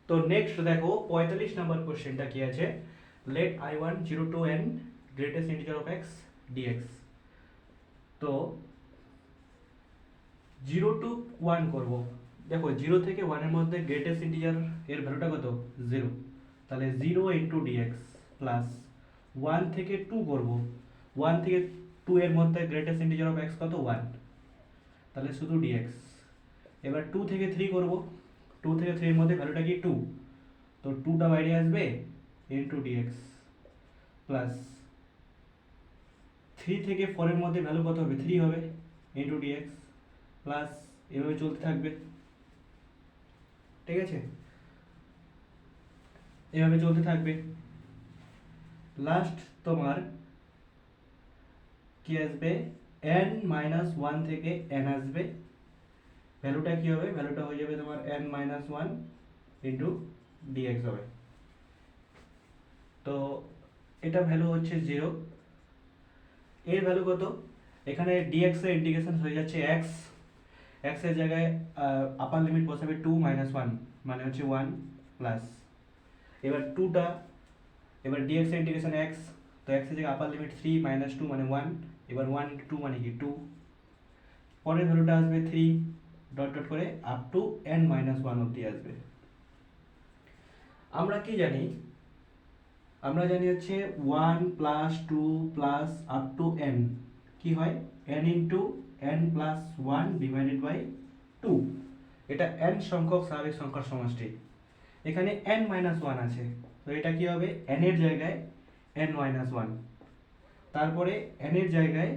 তো নেক্সট দেখো 45 নাম্বার কোশ্চেনটা কি আছে, let I1 0 to n greatest integer of x dx। তো 0 to 1 করব। দেখো 0 থেকে 1 এর মধ্যে গ্রেটেস্ট ইন্টিজার এর ভ্যালুটা কত, 0। তাহলে 0 ইন্টু ডিএক্স প্লাস 1 থেকে 2 করব। 1 থেকে 2 এর মধ্যে গ্রেটেস্ট ইন্টিজার অফ x কত, 1। তাহলে শুধু dx। এবার 2 থেকে 3 করব। 2 থেকে 3 এর মধ্যে ভ্যালুটা কি, 2। তো 2টা বাইরে আসবে ইন্টু ডিএক্স প্লাস 3 থেকে 4 এর মধ্যে ভ্যালু কত হবে, 3 হবে ইন্টু ডিএক্স প্লাস এভাবে চলতে থাকবে। ঠিক আছে, এভাবে চলতে থাকবে। লাস্ট তোমার কি আসবে, n মাইনাস 1 থেকে n আসবে। ভ্যালুটা কি হবে, ভ্যালুটা হয়ে যাবে তোমার n মাইনাস 1 ইন্টু ডিএক্স হবে। তো এটা ভ্যালু হচ্ছে 0। এর ভ্যালু কত, এখানে ডিএক্স এর ইন্টিগ্রেশন হয়ে যাচ্ছে x। x এর জায়গায় আপার লিমিট বসাবে 2 মাইনাস 1 মানে হচ্ছে 1 প্লাস এবার 2টা, এবার ডিএক্স এর ইন্টিগ্রেশন x। তো x এর জায়গায় আপার লিমিট 3 মাইনাস 2 মানে 1। এবার 1 ইন্টু 2 মানে কি 2। পরের ভ্যালুটা আসবে 3 ডট ডট করে আপ টু n মাইনাস 1 অবধি আসবে। আমরা কি জানি, আমরা জানি হচ্ছে 1 plus 2 plus up to n কি হয়, n into n plus 1 divided by 2। এটা n সংখ্যক স্বাভাবিক সংখ্যার সমষ্টি। এখানে n মাইনাস 1 আছে, তো এটা কি হবে, n এর জায়গায় n মাইনাস 1, তারপরে n এর জায়গায়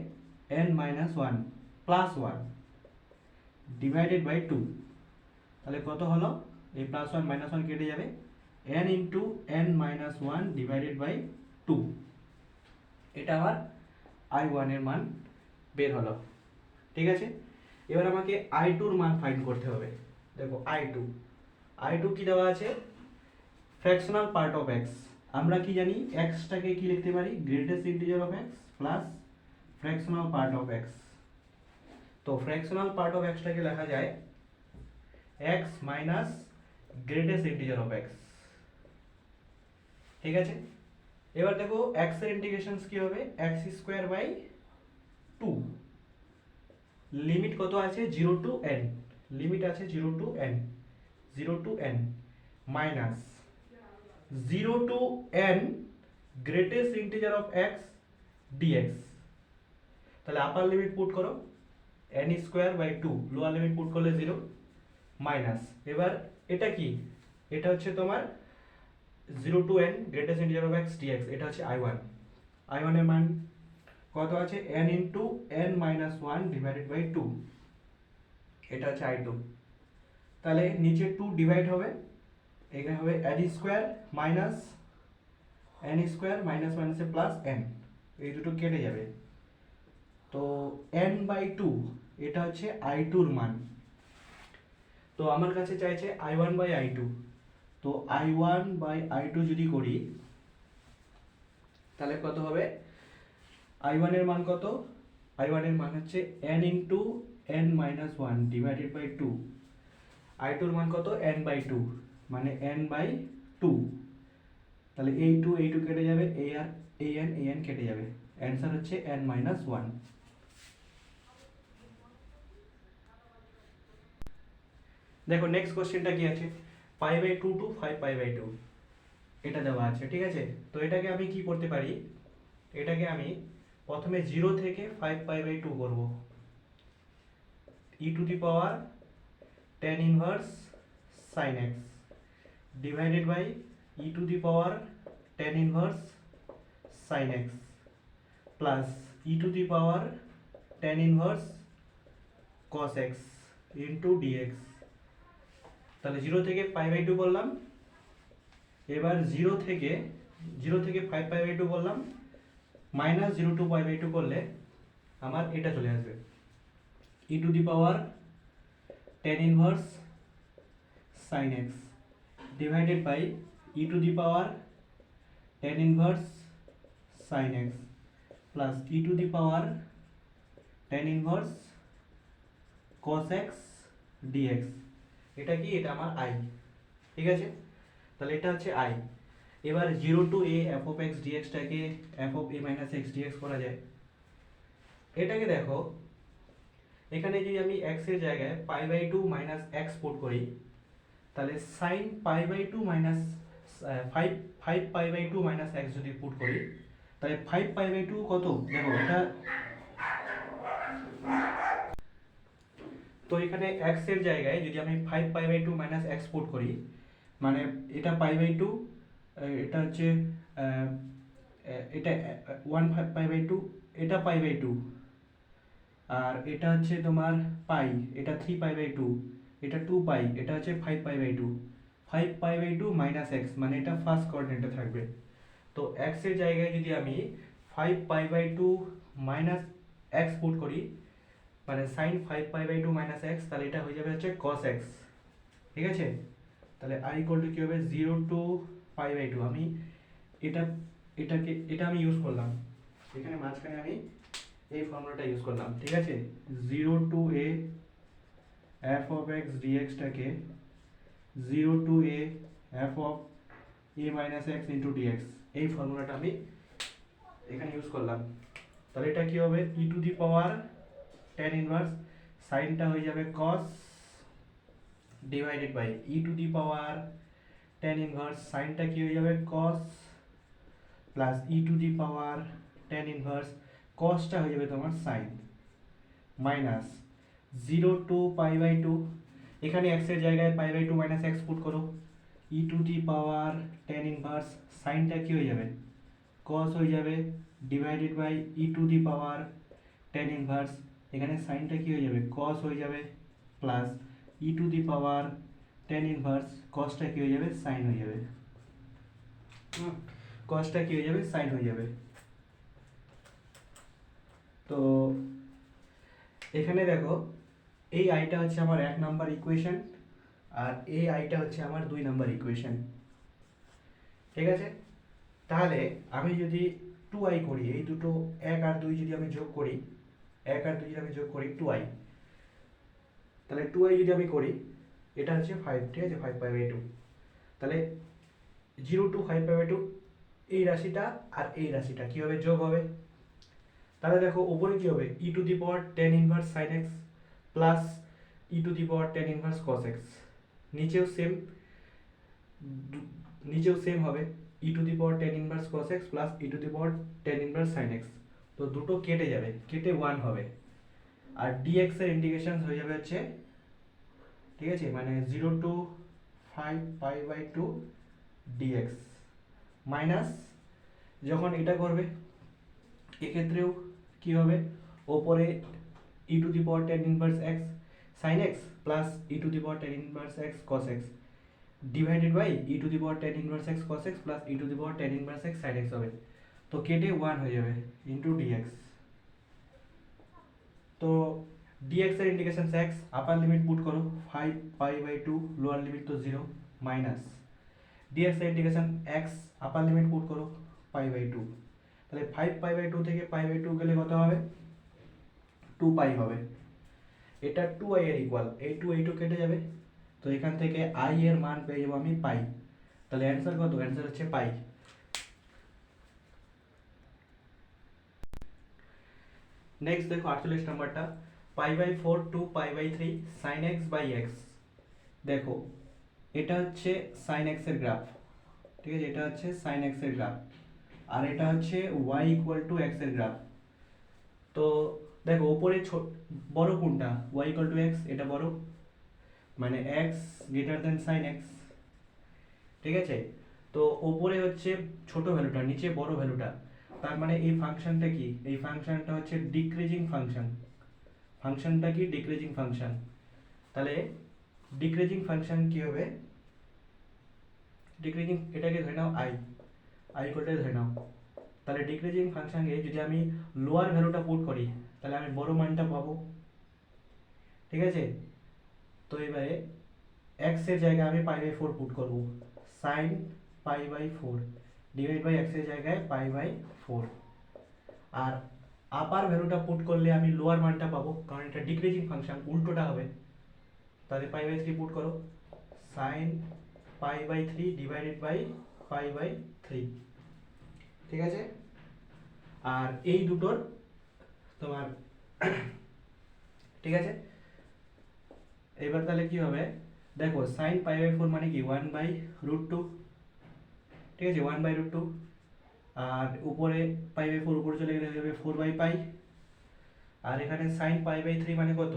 n minus 1 plus 1 divided by 2। তাহলে কত হলো, এই প্লাস 1 মাইনাস 1 কেটে যাবে, n into n minus 1 divided by 2। এটা আমার I1 এর মান বের হলো। ঠিক আছে, এবার আমাকে I2 এর মান ফাইন্ড করতে হবে। দেখো I2 কি দেওয়া আছে, ফ্র্যাকশনাল পার্ট অফ x। আমরা কি জানি, x টাকে কি লিখতে পারি, greatest integer of x plus fractional part of x। তো ফ্র্যাকশনাল পার্ট অফ x টাকে লেখা যায় x minus greatest integer of x। ঠিক আছে, এবার দেখো x এর ইন্টিগ্রেশনস কি হবে, x স্কয়ার বাই 2। লিমিট কত আছে, 0 টু n, লিমিট আছে 0 to n, 0 to n minus 0 to n greatest integer of x dx। তাহলে আপার লিমিট পুট করো n square by 2, lower limit put করলে 0 মাইনাস, এবার এটা কি, এটা হচ্ছে তোমার 0 to n greatest integer of x dx। এটা হচ্ছে I1 এর মান কত আছে, n into n minus 1 divided by 2। এটা হচ্ছে I2। তাহলে নিচে 2 ডিভাইড হবে, এখানে হবে n স্কয়ার মাইনাস মাইনাসে প্লাস n, এই দুটো কেটে যাবে। তো n বাই 2 এটা হচ্ছে I2 এর মান। তো আমার কাছে চাইছে I1 বাই I2। তো I1 বাই I2 যদি করি তাহলে কত হবে, I1 এর মান কত, I1 এর মান হচ্ছে n into n minus 1 divided by 2। I2 এর মান কত, n বাই 2 মানে n বাই 2। তাহলে এই 2 কেটে যাবে, এই আর এই n কেটে যাবে, অ্যান্সার হচ্ছে n মাইনাস 1। দেখো নেক্সট কোশ্চেনটা কি আছে, pi by 2 to 5 pi by 2 এটা দেওয়া আছে। ঠিক আছে, তো এটাকে আমি কি করতে পারি, এটাকে আমি প্রথমে 0 থেকে 5 পাই বাই 2 করব। e to the power tan inverse sin x divided by e to the power tan inverse sin x plus e to the power tan inverse cos x into dx। তাহলে 0 থেকে pi by 2 করলাম, এবার 0 থেকে 5 pi by 2 করলাম, minus 0 two pi by 2 করলে আমার এটা চলে আসবে, e to the power tan inverse sin x divided by e to the power tan inverse sin x plus e to the power tan inverse cos x dx। এটা কি, এটা আমার I। ঠিক আছে, তাহলে এটা হচ্ছে আই। এবার 0 to a f of x ডিএক্সটাকে f of a minus x dx করা যায়। এটাকে দেখো, এখানে যদি আমি এক্স এর জায়গায় pi by two minus x put করি, তাহলে sine pi by two minus five five pi by two minus x যদি পুট করি, তাহলে ফাইভ পাই বাই টু কত দেখো এটা। তো এখানে এক্স এর জায়গায় যদি আমি five pi by two minus x put করি, মানে এটা পাই বাই টু, এটা হচ্ছে এটা ওয়ান পাই বাই টু, এটা পাই বাই টু, আর এটা হচ্ছে তোমার পাই, এটা থ্রি পাই বাই টু, এটা টু পাই, এটা হচ্ছে five pi by two. Five pi by two minus x মানে এটা ফার্স্ট কোঅর্ডিনেটে থাকবে। তো এক্স এর জায়গায় যদি আমি five pi by two minus x put করি, মানে sine five pi by two minus x, তাহলে এটা হয়ে যাবে হচ্ছে কস এক্স। ঠিক আছে, তাহলে আই ইকুয়াল টু কী হবে, zero to pi by two. আমি এটা আমি ইউজ করলাম এখানে মাঝখানে, আমি এই ফর্মুলাটা ইউজ করলাম। ঠিক আছে, zero to a f of x ডিএক্সটাকে zero to a f of a minus x into dx, এই ফর্মুলাটা আমি এখানে ইউজ করলাম। তাহলে এটা কি হবে, e to the power tan inverse, সাইনটা হয়ে যাবে cos divided by e to the power tan inverse, সাইনটা কি হয়ে যাবে cos, plus e to the power tan inverse, কসটা হয়ে যাবে তোমার sine, minus zero to pi by two, এখানে এক্স এর জায়গায় pi by two minus x put করো, e to the power tan inverse, সাইনটা কি হয়ে যাবে কস হয়ে যাবে, divided by e to the power tan inverse, এখানে সাইনটা কি হয়ে যাবে কস হয়ে যাবে, plus e to the power tan inverse, কসটা কি হয়ে যাবে সাইন হয়ে যাবে, কসটা কি হয়ে যাবে সাইন হয়ে যাবে। তো এখানে দেখো, এই আইটা হচ্ছে আমার এক নাম্বার ইকুয়েশন, আর এই আইটা হচ্ছে আমার দুই নাম্বার ইকুয়েশন। ঠিক আছে, তাহলে আমি যদি টু আই করি, এই দুটো এক আর দুই যদি আমি যোগ করি, এক আর দুই যদি আমি যোগ করি টু আই, তাহলে টু আই যদি আমি করি, এটা হচ্ছে ফাইভ। ঠিক আছে, ফাইভ পাই বাই টু, তাহলে zero to five pi by two, এই রাশিটা আর এই রাশিটা কী হবে, যোগ হবে। তাহলে দেখো উপরে কি হবে, e to the power tan inverse sine x plus e to the power tan inverse cos x, নিচেও সেম হবে, e to the power tan inverse cos x plus e to the power tan inverse sine x. তো দুটো কেটে যাবে, কেটে one হবে, আর dx এর integration হয়ে যাবে হচ্ছে, ঠিক আছে, মানে zero to five pi by two dx, minus যখন এটা করবে এক্ষেত্রেও কি হবে, ওপরে e to the power tan inverse x sine x plus e to the power tan inverse x cos x, divided by e to the power tan inverse x cos x plus e to the power tan inverse x sine x হবে। তো কেটে one হয়ে যাবে into dx. তো dx এর integration x, upper limit put করো five pi by two, lower limit তো zero, minus dx এর integration x, upper limit put করো পাই বাই টু, তাহলে ফাইভ পাই বাই টু থেকে পাই বাই টু গেলে কত হবে, টু পাই হবে। এটা টু আই এর ইকুয়াল, এই টু কেটে যাবে, তো এখান থেকে আই এর মান পেয়ে যাবো আমি পাই। তাহলে অ্যান্সার কত, অ্যান্সার হচ্ছে পাই। নেক্সট দেখো 48 নাম্বারটা, pi by four to pi by three sine x by x. দেখো এটা হচ্ছে সাইন এক্স এর গ্রাফ, ঠিক আছে, এটা হচ্ছে সাইন এক্স এর গ্রাফ, আর এটা হচ্ছে ওয়াই ইকুয়াল টু এক্স এর গ্রাফ। তো দেখো ওপরে বড় কোনটা, ওয়াই ইকুয়াল টু এক্স, এটা বড়, মানে x greater than sine x. ঠিক আছে, তো ওপরে হচ্ছে ছোট ভ্যালুটা, নিচে বড় ভ্যালুটা, তার মানে এই ফাংশনটা কি, এই ফাংশনটা হচ্ছে ডিক্রিজিং ফাংশন। ফাংশনটা কি, ডিক্রিজিং ফাংশন। তাহলে ডিক্রিজিং ফাংশন কি হবে, ডিক্রিজিং, এটাকে ধরে নাও আই, আই কোটাকে ধরে নাও। তাহলে ডিক্রিজিং ফাংশনকে যদি আমি লোয়ার ভ্যালুটা পুট করি, তাহলে আমি বড় মানটা পাবো। ঠিক আছে, তো এবারে এক্স এর জায়গায় আমি পাই বাই ফোর পুট করবো, sine pi by four divide by x এর জায়গায় পাই বাই ফোর, আর আপার ভ্যালুটা পুট করলে আমি লোয়ার মানটা পাবো, কারণ এটা ডিক্রিজিং ফাংশন, উল্টোটা হবে। তাহলে পাই বাই থ্রি পুট করো, সাইন π/3 ডিভাইডেড বাই π/3, ঠিক আছে। আর এই দুটোর তোমার ঠিক আছে। এবার তাহলে কি হবে, দেখো sin π/4 মানে কি 1/√2, ঠিক আছে, 1/√2। আর উপরে π/4 উপরে চলে গেলে হয়ে যাবে 4/π। আর এখানে sin π/3 মানে কত,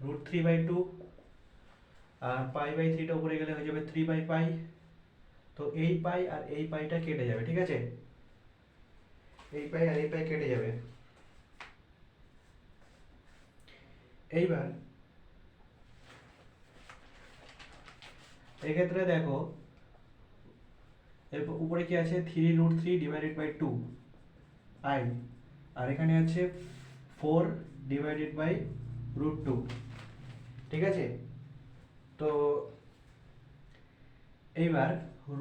√3/2। আর π/3টা উপরে গেলে হয়ে যাবে 3/π। তো এই পাই আর এই পাইটা কেটে যাবে, ঠিক আছে, এই পাই আর এই পাই কেটে যাবে। এইবার এক্ষেত্রে দেখো এর উপরে কি আছে 3√3 ডিভাইডেড বাই 2 i, আর এখানে আছে 4 ডিভাইডেড বাই √2, ঠিক আছে। তো এইবার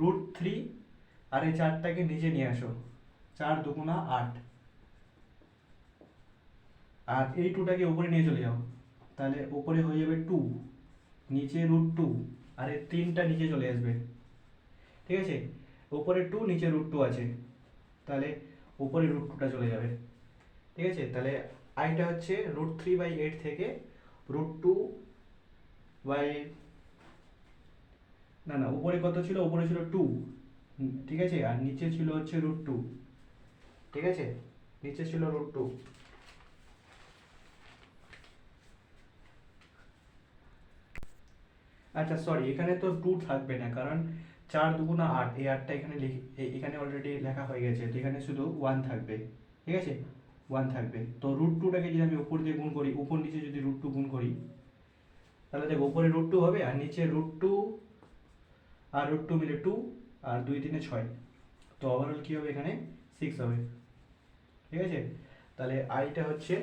√3 আর এই 4টাকে নিচে নিয়ে আসো, 4 দুগুণা 8, আর এই 2টাকে উপরে নিয়ে চলে যাও, তাহলে উপরে হয়ে যাবে 2, নিচে √2, আর এই 3টা নিচে চলে আসবে, ঠিক আছে। উপরে 2 নিচে √2 আছে, তাহলে উপরে √2টা চলে যাবে, ঠিক আছে। তাহলে আইটা হচ্ছে √3/8 থেকে √2 বাই, না না উপরে কত ছিল, উপরে ছিল 2, ঠিক আছে, আর নিচে ছিল হচ্ছে √2, ঠিক আছে, নিচে ছিল √2। আচ্ছা সরি, এখানে তো 2 থাকবে না, কারণ 4 দুগুণা 8, এই 8টা এখানে এখানে অলরেডি লেখা হয়ে গেছে, তো এখানে শুধু 1 থাকবে, ঠিক আছে, 1 থাকবে। তো √2টাকে যদি আমি উপর দিয়ে গুণ করি, উপর নিচে যদি √2 গুণ করি, তাহলে দেখো উপরে √2 হবে আর নিচে √2 আর √2 মিলে 2, আর 2 3 6, তো ওভারঅল কি হবে এখানে 6 হবে, ঠিক আছে। তাহলে আইটা হচ্ছে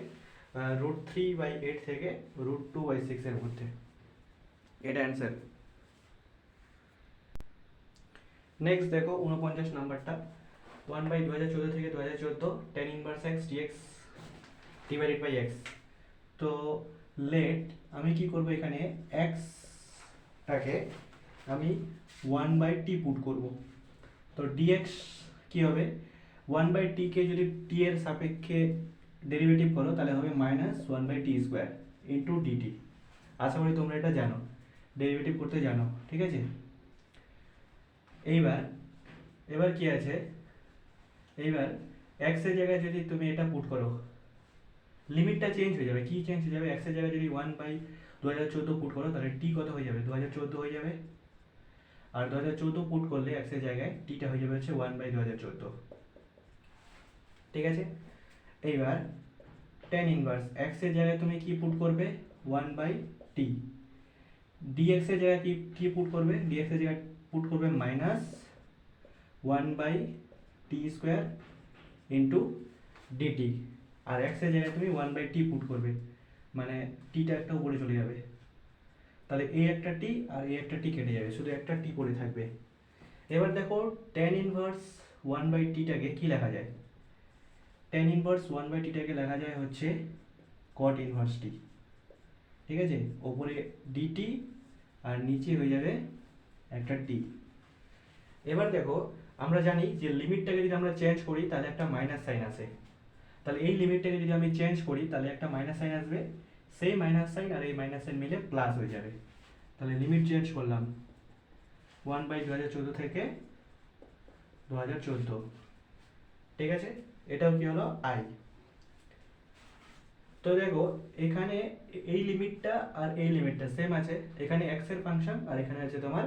√3/8 থেকে √2/6 এর মধ্যে, এটা অ্যান্সার। নেক্সট দেখো 49 নাম্বারটা, 1/2014 থেকে 2014 tan inverse x dx divided by x। তো লেট আমি কি করব, এখানে x টাকে আমি 1/t পুট করব। তো dx কি হবে, 1/t কে যদি t এর সাপেক্ষে ডেরিভেটিভ করো তাহলে হবে -1/t² ইন্টু dt। আশা করি তোমরা এটা জানো, ডেরিভেটিভ করতে জানো, ঠিক আছে। এইবার এবার কি আছে, এইবার x এর জায়গায় যদি তুমি এটা পুট করো, লিমিটটা চেঞ্জ হয়ে যাবে, কি চেঞ্জ হয়ে যাবে, x এর জায়গায় যদি 1/2014 পুট করো তাহলে t কত হয়ে যাবে, 2014 হয়ে যাবে। আর 2014 পুট করলে x এর জায়গায় t টা হয়ে যাবে হচ্ছে 1/2014, ঠিক আছে। এইবার tan ইনভার্স x এর জায়গায় তুমি কি পুট করবে, 1/t। dx এর জায়গায় কি পুট করবে, dx এর জায়গায় পুট করবে -1/t² ইন্টু dt। আর x এর জায়গায় তুমি 1/t পুট করবে, মানে টিটা একটা উপরে চলে যাবে, তাহলে এই একটা টি আর এই একটা টি কেটে যাবে, শুধু একটা টি পড়ে থাকবে। এবার দেখো tan ইনভার্স 1/t-টাকে কি লেখা যায়, tan ইনভার্স 1/t-টাকে লেখা যায় হচ্ছে cot ইনভার্স t, ঠিক আছে, উপরে dt আর নিচে হয়ে যাবে একটা t। এবার দেখো আমরা জানি যে লিমিটটাকে যদি আমরা চেঞ্জ করি তাহলে একটা মাইনাস সাইন আসে, তাহলে এই লিমিটটাকে যদি আমি চেঞ্জ করি তাহলে একটা মাইনাস সাইন আসবে, সেই মাইনাস সাইন আর এই মাইনাস সাইন মিলে প্লাস হয়ে যাবে। তাহলে লিমিট চেঞ্জ করলাম 1/2014 থেকে 2014, ঠিক আছে, এটাও কি হলো i। তো দেখো এখানে এই লিমিটটা আর এই লিমিটটা সেম আছে, এখানে x এর ফাংশন আর এখানে আছে তোমার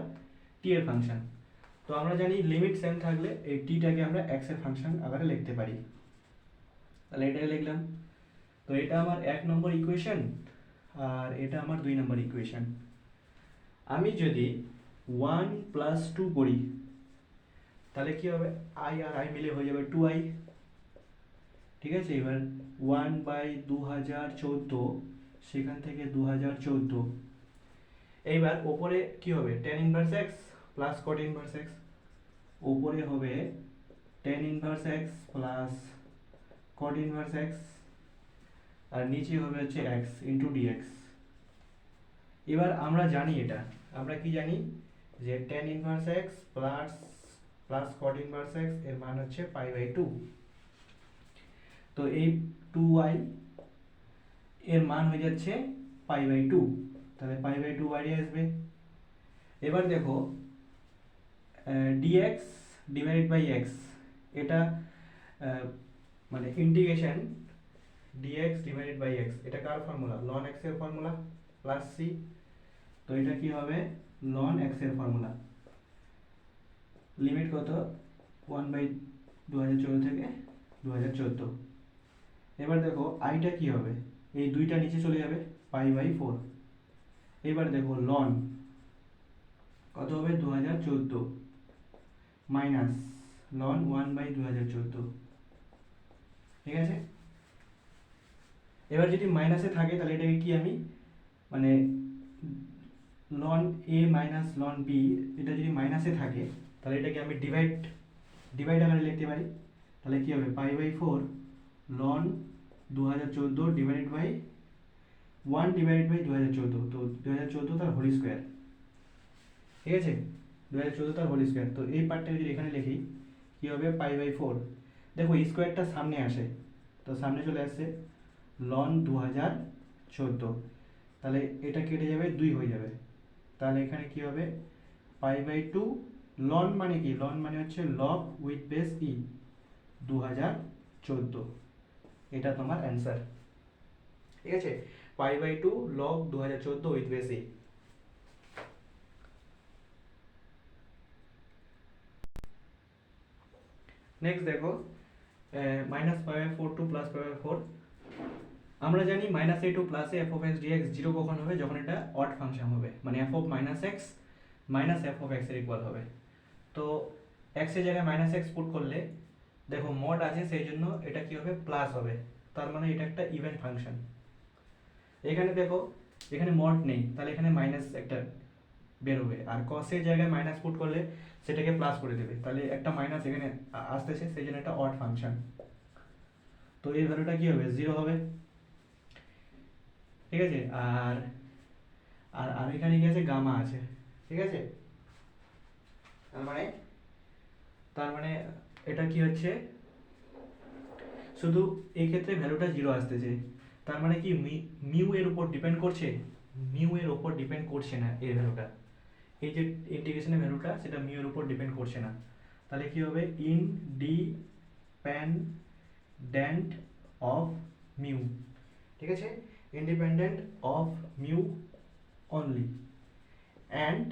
t এর ফাংশন। তো আমরা জানি লিমিট সেম থাকলে এই t টাকে আমরা x এর ফাংশন আকারে লিখতে পারি, তাহলে এটাই লিখলাম। তো এটা আমার 1 নম্বর ইকুয়েশন আর এটা আমার 2 নম্বর ইকুয়েশন। আমি যদি 1 + 2 করি তাহলে কি হবে, i আর i মিলে হয়ে যাবে 2i, ঠিক আছে। এবার 1/2014 সেখান থেকে 2014, এইবার ওপরে কি হবে tan inverse x plus cot inverse x, ওপরে হবে tan inverse x plus cot inverse x, আর নিচে হবে হচ্ছে x ইন্টু dx। এবার আমরা জানি এটা, আমরা কি জানি, যে tan inverse x plus plus cot inverse x এর মান হচ্ছে π/2। তো এই 2y এর মান হয়ে যাচ্ছে π/2, তাহলে π/2 বাইরে আসবে। এবার দেখো dx ডিভাইডেড বাই x, এটা মানে integration dx divided by x, এটা কার ফর্মুলা? ln x এর ফর্মুলা প্লাস c। তো এটা কি হবে? ln x এর ফর্মুলা। লিমিট কত? 1/2014 থেকে 2014। এবার দেখো আইটা কি হবে? এই দুইটা নিচে চলে যাবে, π/4। এবার দেখো ln কত হবে? 2014 মাইনাস ln 1/2014। ঠিক আছে? এবার যদি মাইনাসে থাকে তাহলে এটাকে কি আমি মানে ln a minus ln b, এটা যদি মাইনাসে থাকে তাহলে এটাকে আমি ডিভাইড আকারে লিখতে পারি। তাহলে কি হবে? π/4 ln 2014 divided by 1 divided by 2014, তো 2014 তার হোল স্কয়ার। ঠিক আছে? 2014 তার হোল স্কয়ার। তো এই পার্টটা যদি এখানে লিখি কি হবে? π/4। দেখো স্কয়ারটা সামনে আসে, তো সামনে চলে আসছে ln 2014, তাহলে এটা কেটে যাবে, 2 হয়ে যাবে। তাহলে এখানে কি হবে? π/2 ln মানে কি? ln মানে হচ্ছে log উইথ বেস e 2014, এটা তোমার অ্যান্সার। ঠিক আছে? π/2 log 2014 with base e। Next দেখো -π/4 টু +π/4। আমরা জানি -a to plus a f of x dx 0 কখন হবে? যখন এটা অড ফাংশন হবে, মানে f of -x minus f of x এর ইকুয়াল হবে। তো x এর জায়গায় -x পুট করলে দেখো মড আছে, সেই জন্য এটা কি হবে? প্লাস হবে, তার মানে এটা একটা ইভেন ফাংশন। এখানে দেখো এখানে মড নেই, তাহলে এখানে মাইনাস একটা বের হবে, আর cos এর জায়গায় মাইনাস পুট করলে সেটাকে প্লাস করে দেবে, তাহলে একটা মাইনাস এখানে আসতেছে, সেই জন্য একটা অড ফাংশন। তো এই ভ্যালুটা কি হবে? 0 হবে। ঠিক আছে? আর আর আর এখানে কি আছে? গামা আছে। ঠিক আছে? তার মানে এটা কি হচ্ছে? শুধু এই ক্ষেত্রে ভ্যালুটা 0 আসতেছে, তার মানে কি মিউ এর উপর ডিপেন্ড করছে? মিউ এর উপর ডিপেন্ড করছে না এই ভ্যালুটা, এই যে ইন্টিগ্রেশনের ভ্যালুটা সেটা মিউ এর উপর ডিপেন্ড করছে না। তাহলে কি হবে? Independent of mu. ঠিক আছে? Independent of mu only, and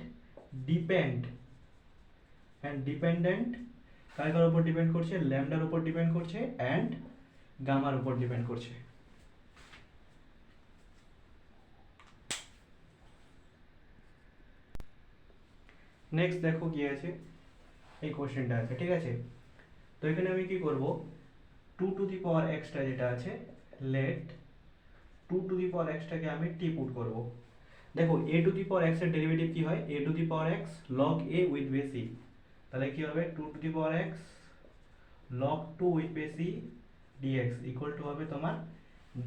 dependent কার উপর ডিপেন্ড করছে? ল্যামডার উপর ডিপেন্ড করছে, অ্যান্ড গামার উপর ডিপেন্ড করছে। নেক্সট দেখো কি আছে, এই কোশ্চেনটা আছে। ঠিক আছে? তো এখানে আমি কি করব? 2 টু দি পাওয়ার এক্সটা যেটা আছে, লেট 2 টু দি পাওয়ার এক্সটাকে আমি টি পুট করব। দেখো a to the power x এর ডেরিভেটিভ কি হয়? a to the power x log a with base e। তাহলে কি হবে? 2 to the power x log 2 with base e dx equal two হবে তোমার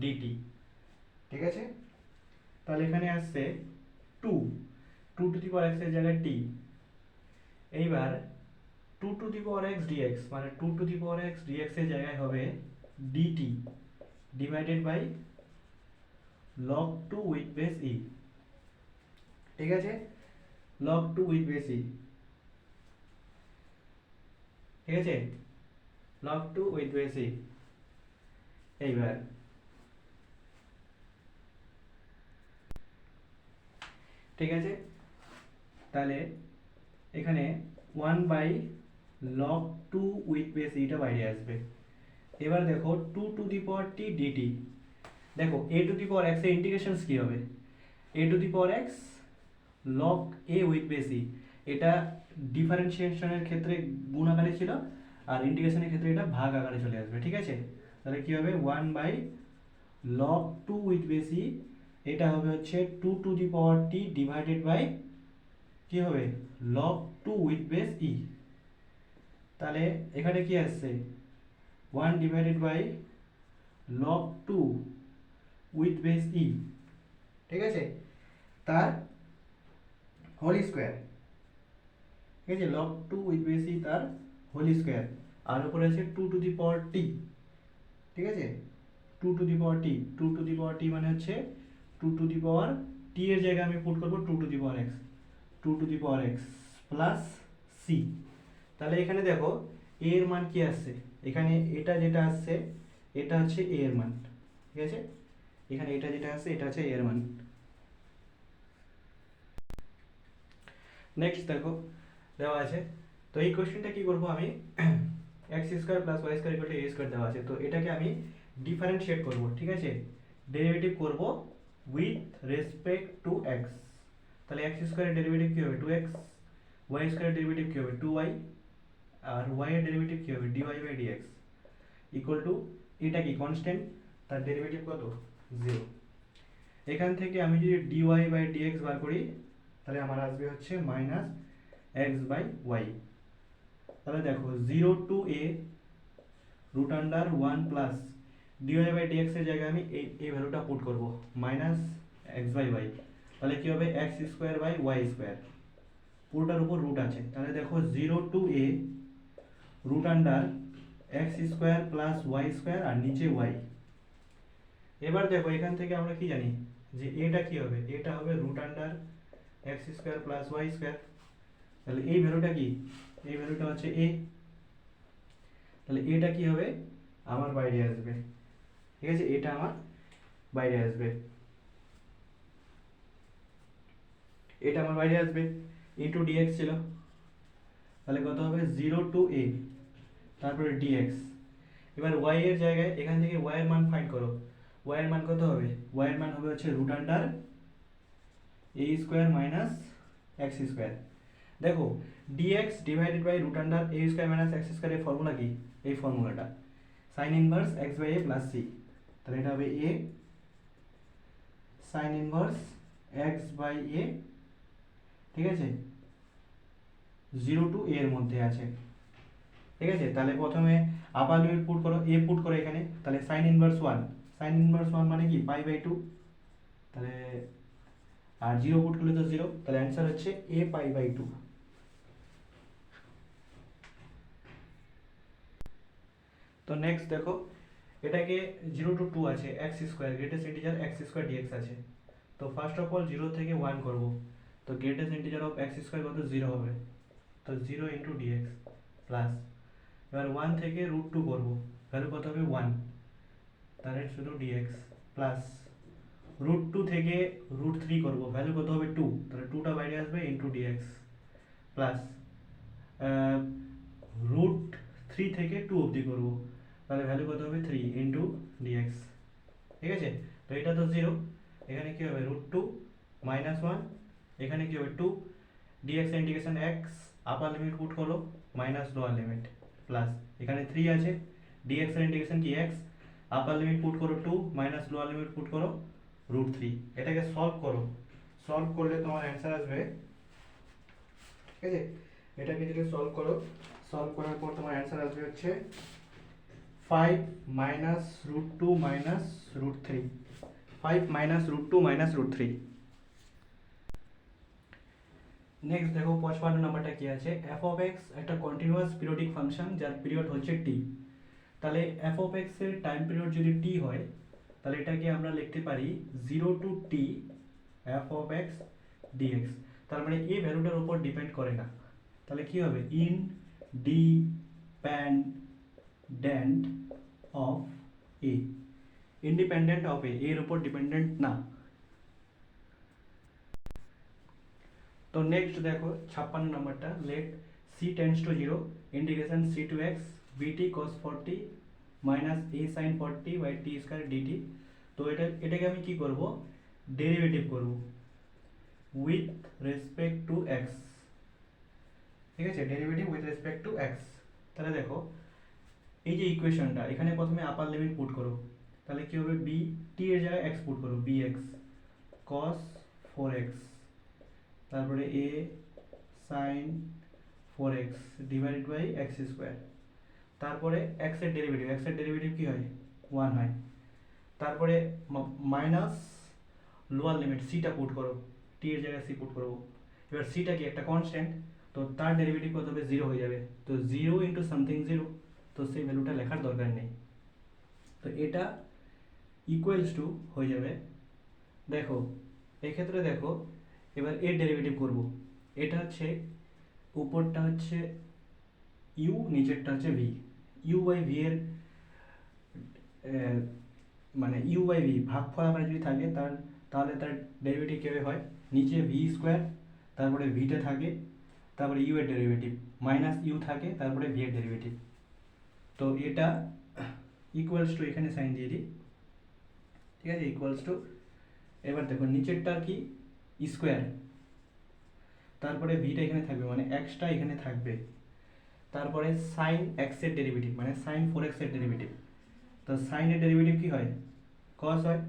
dt। ঠিক আছে? তাহলে এখানে আসছে 2 টু দি পাওয়ার এক্স এর জায়গায় t। এইবার 2 to the power x dx, মানে 2 to the power x dx এর জায়গায় হবে dt divided by log 2 with base e। ঠিক আছে? log 2 with base e। ঠিক আছে? log 2 with base e। এইবার ঠিক আছে, তাহলে এখানে 1 বাই log 2 উইথ বেস ইটা বাইরে আসবে। এবার দেখো 2 to the power t dt. দেখো a to the power x এর ইন্টিগ্রেশনস কি হবে? a to the power x log a with base e, এটা ডিফারেন্সিয়েশনের ক্ষেত্রে গুণ আকারে ছিল, আর ইন্টিগ্রেশনের ক্ষেত্রে এটা ভাগ আকারে চলে আসবে। ঠিক আছে? তাহলে কি হবে? 1 by log 2 with base e, এটা হবে হচ্ছে 2 to the power t divided by কি হবে? log 2 with base e. তাহলে এখানে কি আসছে? 1 divided by log 2 with base e. ঠিক আছে? তার হোল স্কয়ার। ঠিক আছে, log 2 উইথ বেসি তার হোল স্কোয়ার, আর উপরে আছে 2 টু দি পাওয়ার টি। ঠিক আছে, 2 to the power T, 2 to the power টি মানে হচ্ছে 2 টু দি পাওয়ার টি এর জায়গায় আমি পুট করবো 2 to the power x, 2 to the power x plus c. তাহলে এখানে দেখো এ এর মান কি আসছে, এখানে এটা যেটা আসছে এটা হচ্ছে এ এর মান। ঠিক আছে, এখানে এটা যেটা আসছে এটা হচ্ছে এ এর মান। নেক্সট দেখো দেওয়া আছে, তো এই কোশ্চেনটা কি করব আমি, x square plus y square equal to a square দেওয়া আছে, তো এটাকে আমি ডিফারেন্সিয়েট করব। ঠিক আছে, ডেরিভেটিভ করব উইথ রেসপেক্ট টু এক্স। তাহলে এক্স স্কোয়ারের ডেরিভেটিভ কী হবে 2x, ওয়াই স্কোয়ারের ডেরিভেটিভ কী হবে 2y, আর ওয়াই এর ডেরিভেটিভ কী হবে dy by dx equal to, এটা কি কনস্ট্যান্ট, তার ডেরিভেটিভ কত 0। এখান থেকে আমি যদি dy বাই dx বার করি তাহলে আমার আসবে হচ্ছে মাইনাস এক্স বাই ওয়াই। তাহলে দেখো 0 to a root under 1 plus dy by dx এর জায়গায় আমি এই ভ্যালুটা পুট করব মাইনাস এক্স বাই ওয়াই। তাহলে কি হবে x square by y square, পুরোটার উপর রুট আছে। তাহলে দেখো 0 to a root under x square plus y square আর নিচে ওয়াই। এবার দেখো এখান থেকে আমরা কি জানি যে এটা কি হবে, এটা হবে root under x square plus y square. তাহলে এই ভ্যালুটা কি, এই ভ্যালুটা হচ্ছে এ। তাহলে এটা কি হবে আমার বাইরে আসবে। ঠিক আছে, এটা আমার বাইরে আসবে, এটা আমার বাইরে আসবে ইন্টু ডিএক্স ছিল। তাহলে কত হবে 0 টু এ তারপরে ডিএক্স। এবার ওয়াই এর জায়গায় এখান থেকে ওয়াই এর মান ফাইন্ড করো, ওয়াই এর মান কত হবে, ওয়াই এর মান হবে হচ্ছে root under a square minus x square. দেখো dx divided by root under a square minus x square এর ফর্মুলা কি, এই ফর্মুলাটা sine inverse x by a plus c. তাহলে এটা হবে a sine inverse x by a. ঠিক আছে, 0 টু এ এর মধ্যে আছে। ঠিক আছে, তাহলে প্রথমে আপার লিমিট পুট করো, এ পুট করো এখানে, তাহলে সাইন ইনভার্স 1, সাইন ইনভার্স 1 মানে কি পাই বাই 2, তাহলে আর 0 পুট করলে তো 0, তাহলে অ্যান্সার হচ্ছে এ পাই বাই 2। তো নেক্সট দেখো এটাকে 0 টু 2 আছে x square, greatest integer x square dx আছে। তো ফার্স্ট অফ অল 0 থেকে 1 করব, তো greatest integer of x square কত 0 হবে, তো 0 ইন্টু ডিএক্স প্লাস, এবার 1 থেকে রুট 2 করবো, ভ্যালু কত হবে 1, তাহলে শুধু ডিএক্স প্লাস রুট 2 থেকে রুট 3 করবো, ভ্যালু কত হবে 2, তাহলে 2টা বাইরে আসবে ইন্টু ডিএক্স প্লাস রুট 3 থেকে 2 অবধি করবো, তাহলে ভ্যালু কত হবে 3 ইন্টু ডিএক্স। ঠিক আছে, তো এটা তো 0, এখানে কি হবে রুট 2 মাইনাস 1, এখানে কি হবে 2, dx integration x upper limit put করো মাইনাস লোয়ার লিমিট প্লাস, এখানে 3 আছে, ডিএক্স এর ইন্টিগ্রেশন কি এক্স আপার লিমিট পুট করো 2 মাইনাস লোয়ার লিমিট পুট করো রুট 3। এটাকে সলভ করো, সলভ করলে তোমার অ্যান্সার আসবে। ঠিক আছে, এটাকে যদি সলভ করো, সলভ করার পর তোমার অ্যান্সার আসবে হচ্ছে 5 minus root 2 minus root 3, 5 minus root 2 minus root 3। Next দেখো 55 নাম্বারটা কি আছে, এফ অফ এক্স একটা কন্টিনিউয়াস পিরিয়ডিক ফাংশন যার পিরিয়ড হচ্ছে টি। তাহলে এফ অফ এক্স এর টাইম পিরিয়ড যদি টি হয় তাহলে এটাকে আমরা লিখতে পারি 0 to t f of x dx. তার মানে এই ভ্যালুটার উপর ডিপেন্ড করে না, তাহলে কি হবে independent of a, independent of a, এর উপর ডিপেন্ডেন্ট না। তো নেক্সট দেখো 56 নাম্বারটা, let c tends to 0 integration c to x b t cos 40 minus a sine 40 by t square dt. তো এটাকে আমি কি করব, ডেরিভেটিভ করব উইথ রেসপেক্ট টু এক্স। ঠিক আছে, derivative with respect to x. তাহলে দেখো এই যে ইকুয়েশনটা, এখানে প্রথমে আপার লিমিট পুট করো, তাহলে কি হবে বি, টি এর জায়গায় এক্স পুট করো, বি এক্স cos 4x, তারপরে a sine 4x divided by x square, তারপরে এক্স এর ডেরিভেটিভ কি হয় 1 হয়, তারপরে মাইনাস লোয়ার লিমিট সিটা পুট করো, টি এর জায়গায় সি পুট করবো। এবার সিটা কি একটা কনস্ট্যান্ট, তো তার ডেরিভেটিভ কত হবে, 0 হয়ে যাবে। তো 0 ইন্টু সামথিং 0, তো সেই ভ্যালুটা লেখার দরকার নেই। তো এটা ইকুয়ালস টু হয়ে যাবে, দেখো এক্ষেত্রে দেখো এবার এর ডেরিভেটিভ করব। এটা হচ্ছে উপরটা হচ্ছে ইউ, নিচেরটা হচ্ছে ভি। ইউ বাই ভি এর মানে ইউ বাই ভি ভাগফল আবার যদি থাকে তাহলে তার ডেরিভেটিভ কীভাবে হয়, নিচে ভি স্কোয়ার, তারপরে ভিটা থাকে, তারপরে ইউ এর ডেরিভেটিভ, মাইনাস ইউ থাকে, তারপরে ভি এর ডেরিভেটিভ। তো এটা ইকুয়ালস টু, এখানে সাইন দিয়ে দিই, ঠিক আছে, ইকুয়ালস টু, এবার দেখো নিচেরটা কি স্কোয়ার, তারপরে ভিটা এখানে থাকবে মানে এক্সটা এখানে থাকবে, তারপরে সাইন এক্স এর ডেরিভেটিভ মানে সাইন 4x এর ডেরিভেটিভ। তো সাইনের ডেরিভেটিভ কি হয়, কস হয়,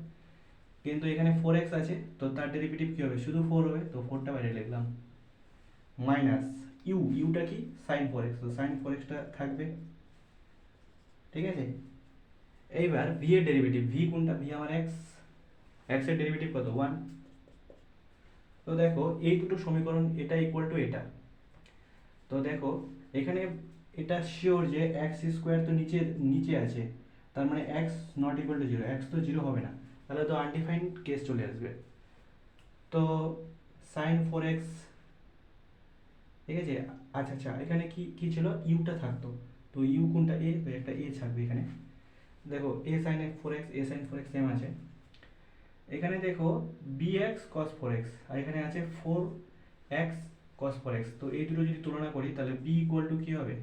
কিন্তু এখানে 4x আছে, তো তার ডেরিভেটিভ কি হবে, শুধু 4 হবে, তো 4টা বাইরে লিখলাম, মাইনাস ইউটা কি সাইন 4x, তো সাইন 4xটা থাকবে, ঠিক আছে। এইবার ভি এর ডেরিভেটিভ, ভি কোনটা, ভি আমার এক্স এর ডেরিভেটিভ কত, 1। তো দেখো এই দুটো সমীকরণ, এটা ইকুয়াল টু এটা, তো দেখো এখানে এটা শিওর যে এক্স স্কোয়ার তো নিচে নিচে আছে, তার মানে x not equal to 0, x তো 0 হবে না, তাহলে তো আনডিফাইন্ড কেস চলে আসবে। তো সাইন 4x, ঠিক আছে। আচ্ছা আচ্ছা, এখানে কি কি ছিল, ইউটা থাকতো, তো ইউ কোনটা, এ, তো একটা এ থাকবে এখানে। দেখো এ সাইন 4x, এ সাইন 4x সেম আছে। এখানে দেখো bx cos 4x, আর এখানে আছে 4x cos 4x, তো এই দুটো যদি তুলনা করি তাহলে b ইকুয়াল টু কি হবে,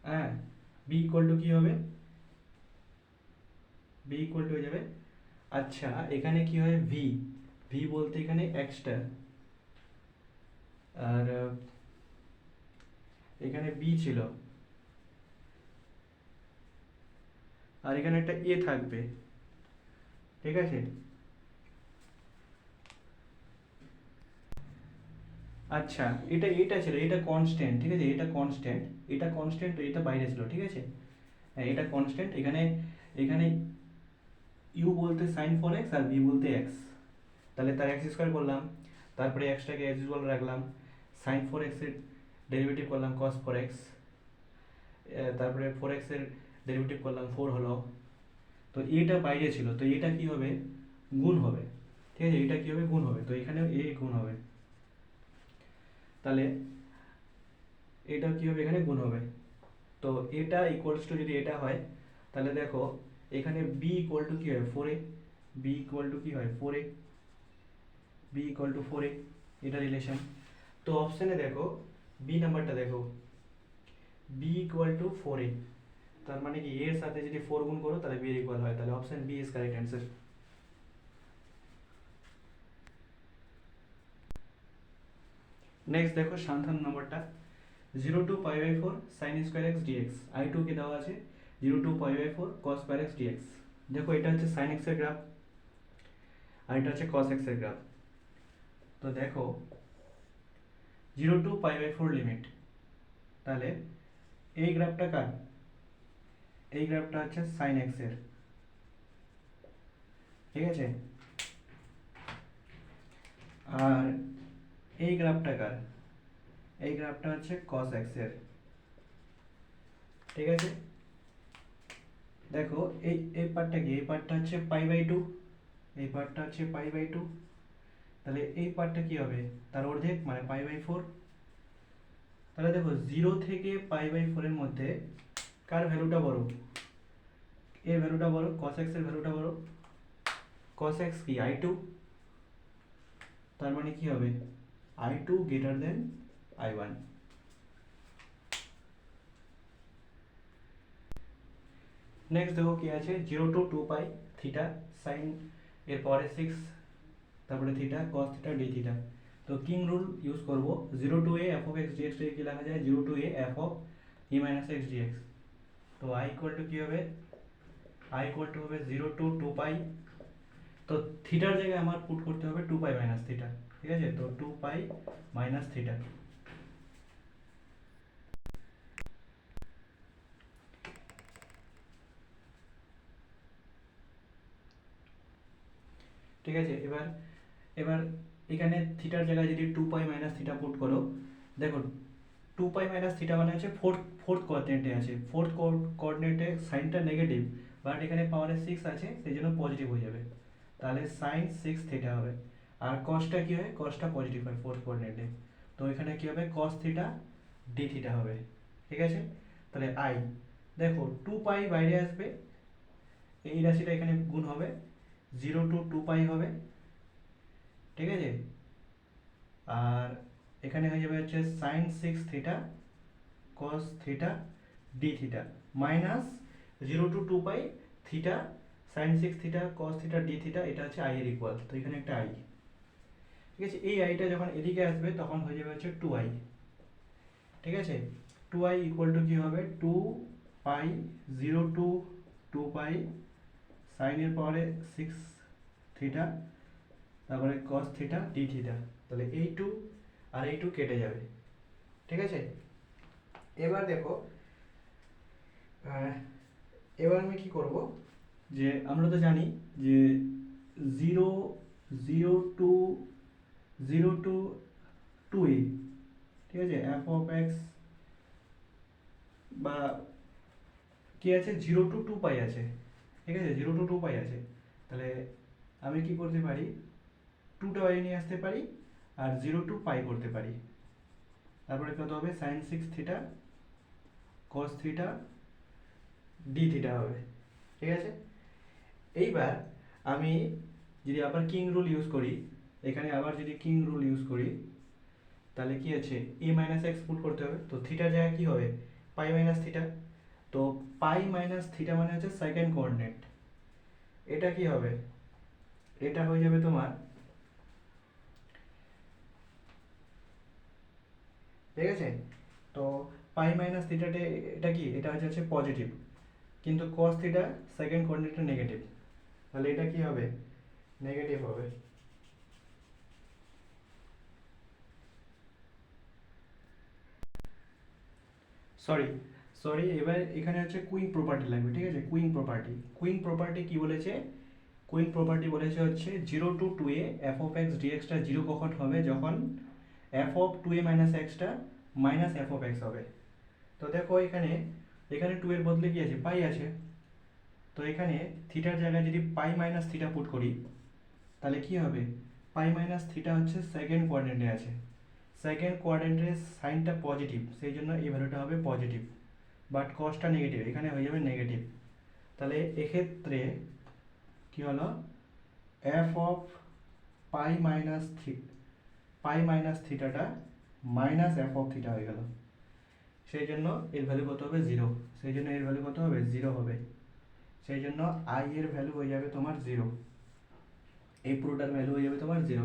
হ্যাঁ b ইকুয়াল টু কি হবে, b ইকুয়াল টু হয়ে যাবে, আচ্ছা এখানে কি হয় v, v বলতে এখানে এক্সটা, আর এখানে b ছিল, আর এখানে একটা a থাকবে, ঠিক আছে। আচ্ছা এটা ছিল, এটা কনস্ট্যান্ট, ঠিক আছে, এটা কনস্ট্যান্ট, এটা কনস্ট্যান্ট, এটা বাইরে ছিল, ঠিক আছে, হ্যাঁ এটা কনস্ট্যান্ট। এখানে এখানে ইউ বলতে সাইন 4x আর ভি বলতে এক্স, তাহলে তার এক্স স্কোয়ার করলাম, তারপরে এক্সটাকে এক্স ইকুয়াল রাখলাম, সাইন 4x এর ডেরিভেটিভ করলাম cos 4x, তারপরে 4x এর ডেরিভেটিভ করলাম 4 হলো, তো এটা বাইরে ছিল, তো এটা কি হবে, গুণ হবে, ঠিক আছে, এটা কি হবে, গুণ হবে, তো এখানেও এ গুণ হবে, তাহলে এটা কি হবে, এখানে গুণ হবে। তো এটা ইকুয়ালস টু যদি এটা হয়, তাহলে দেখো এখানে b ইকুয়াল টু কি হয়, 4a, b ইকুয়াল টু কি হয় 4a, b equal to 4a, এটা রিলেশন। তো অপশনে দেখো বি নাম্বারটা দেখো, b ইকুয়াল টু 4a, তার মানে কি এর সাথে যদি 4 গুণ করো তাহলে b এর ইকুয়াল হয়, তাহলে option B is correct answer. Next দেখো সান্থান নাম্বারটা, 0 to π/4 sin square x dx, i2 কে দেওয়া আছে 0 to π/4 cos square x dx. দেখো এটা হচ্ছে sin x এর গ্রাফ, আর এটা হচ্ছে cos x এর গ্রাফ। তো দেখো 0 to π/4 লিমিট, তাহলে এই গ্রাফটা কার, এই গ্রাফটা হচ্ছে sin x এর, ঠিক আছে, আর এই গ্রাফটা কার, এই গ্রাফটা হচ্ছে cos x এর, ঠিক আছে। দেখো এই এই পার্টটা কি, এই পার্টটা হচ্ছে π/2, এই পার্টটা হচ্ছে π/2, তাহলে এই পার্টটা কি হবে, তার অর্ধেক মানে π/4। তাহলে দেখো 0 থেকে π/4 এর মধ্যে কার ভ্যালুটা বড়, এর ভ্যালুটা বড়, cos x এর ভ্যালুটা বড়, cos x কি i2, তার মানে কি হবে i2 greater than i1। Next দেখো কি আছে, 0 to 2π থিটা সাইন এর পরে 6, তারপরে theta cos theta d theta. তো কিং রুল ইউজ করব, 0 to a f of x dx কি লেখা যায়, 0 to a f of e minus x dx। তো i ইকুয়াল টু কি হবে, i ইকুয়াল টু হবে 0 to 2π, তো থিটার জায়গায় আমার পুট করতে হবে 2π মাইনাস থিটা, ঠিক আছে, তো 2π মাইনাস থিটা। ঠিক আছে, এবার এবার এখানে থিটার জায়গায় যদি টু পাই মাইনাস থিটা পুট করো, দেখো টু পাই মাইনাস থিটা মানে হচ্ছে ফোর্থ কোঅর্ডিনেটে আছে, ফোর্থ কোঅর্ডিনেটে সাইনটা নেগেটিভ, বাট এখানে পাওয়ারে সিক্স আছে সেই জন্য পজিটিভ হয়ে যাবে, তাহলে সাইন সিক্স থিটা হবে। আর কসটা কি হয়, কসটা পজিটিভ হয় ফোর্থ কোঅর্ডিনেটে, তো এখানে কি হবে কস থিটা ডি থিটা হবে। ঠিক আছে, তাহলে আই দেখো টু পাই বাইরে আসবে, এই রাশিটা এখানে গুণ হবে, জিরো টু টু পাই হবে। ঠিক আছে, আর এখানে হয়ে যাবে হচ্ছে sine six theta cos theta d theta minus zero to two pi theta sine six theta cos theta d theta, এটা হচ্ছে আই এর ইকুয়াল, তো এখানে একটা আই। ঠিক আছে, এই আইটা যখন এদিকে আসবে তখন হয়ে যাবে হচ্ছে টু আই। ঠিক আছে, টু আই ইকুয়াল টু কী হবে, two pi zero to two pi সাইনের পাওয়ারে সিক্স থিটা তারপরে কস থিটা ডি থিটা, তাহলে এই টু আর এই টু কেটে যাবে। ঠিক আছে, এবার দেখো এবার আমি কি করব, যে আমরা তো জানি যে zero zero to zero to two a, ঠিক আছে, এফ অফ এক্স বা কি আছে জিরো টু টু পাই আছে। ঠিক আছে, জিরো টু টু পাই আছে, তাহলে আমি কি করতে পারি, টুটা বাইরে নিয়ে আসতে পারি আর জিরো টু পাই করতে পারি, তারপরে কত হবে sign six theta cos theta d theta হবে। ঠিক আছে, এইবার আমি যদি আবার কিং রুল ইউজ করি, এখানে আবার যদি কিং রুল ইউজ করি তাহলে কি আছে এ মাইনাস এক্স পুট করতে হবে, তো থিটার জায়গায় কি হবে পাই মাইনাস থিটা, তো পাই মাইনাস থিটা মানে হচ্ছে সেকেন্ড কোঅর্ডিনেট, এটা কি হবে, এটা হয়ে যাবে তোমার, ঠিক আছে, তো পাই মাইনাস থিটাতে এটা কি, এটা হচ্ছে পজিটিভ, কিন্তু cos থিটা সেকেন্ড কোঅর্ডিনেটে নেগেটিভ, তাহলে এটা কি হবে নেগেটিভ হবে। সরি সরি এবার এখানে হচ্ছে কুইং প্রপার্টি লাগবে। ঠিক আছে, কুইং প্রপার্টি কি বলেছে, কুইং প্রপার্টি বলেছে হচ্ছে zero to two a f of x ডিএক্সটা জিরো কখন হবে, যখন f of two a minus এক্সটা মাইনাস এফ অফ এক্স হবে। তো দেখো এখানে এখানে টু এর বদলে কি আছে পাই আছে, তো এখানে থিটার জায়গায় যদি পাই মাইনাস থিটা পুট করি তাহলে কি হবে, পাই মাইনাস থিটা হচ্ছে সেকেন্ড কোয়াড্রেন্টে আছে, সেকেন্ড কোয়াড্রেন্টের সাইনটা পজিটিভ সেই জন্য এই ভ্যালুটা হবে পজিটিভ, বাট কসটা নেগেটিভ এখানে হয়ে যাবে নেগেটিভ, তাহলে এক্ষেত্রে কি হলো এফ অফ পাই মাইনাস থিটাটা মাইনাস এফ অফ থিটা হয়ে গেল, সেই জন্য এর ভ্যালু কত হবে জিরো, সেই জন্য এর ভ্যালু কত হবে জিরো হবে, সেই জন্য আই এর ভ্যালু হয়ে যাবে তোমার জিরো, এই পুরোটার ভ্যালু হয়ে যাবে তোমার জিরো।